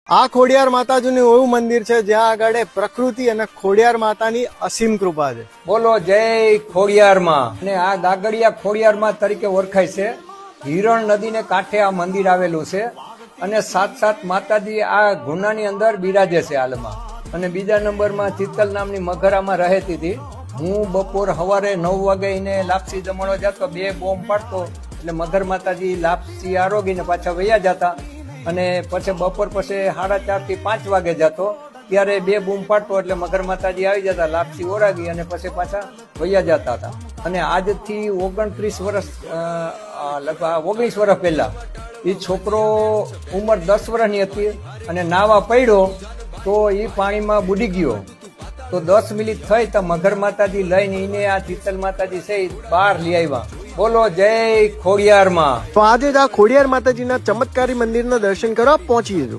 આ ખોડિયાર માતાજીનું એવું મંદિર છે જ્યાં આગળ પ્રકૃતિ અને ખોડિયાર માતાની અસીમ કૃપા છે. બોલો જય ખોડિયાર માં. અને આ ગાગડિયા ખોડિયાર માં તરીકે ઓળખાય છે. હિરણ નદીને કાંઠે આ મંદિર આવેલું છે અને સાત માતાજી આ ગુનાની અંદર બિરાજે છે હાલમાં. અને બીજા નંબરમાં ચિત્તલ નામની મગરામાં રહેતી હતી. હું બપોર સવારે 9 વાગે એને લાપસી જમણવા જતો, 2 બોમ્બ પાડતો એટલે મગર માતાજી લાપસી આરોગીને પાછા વયા જતા. અને પછી બપોર પછી 4:30 થી 5 વાગે જતો, ત્યારે 2 બૂમ પાડતો એટલે મગર માતાજી આવી જતા, લાપસી ઓરાગી અને પછી પાછા વયા જતા હતા. અને આજથી 29 વર્ષ લગભગ 19 વર્ષ પહેલા એ છોકરો ઉંમર 10 વર્ષની હતી અને નાવા પડ્યો તો એ પાણીમાં બુડી ગયો. તો 10 મિનિટ થઈ તો મગર માતાજી લઈને એને આ ચિત્તલ માતાજી છે બહાર લઈ આવ્યા. બોલો જય ખોડિયાર માં. તો આજે જ આ ખોડિયાર માતાજીના ચમત્કારી મંદિરના દર્શન કરવા પહોંચી જજો.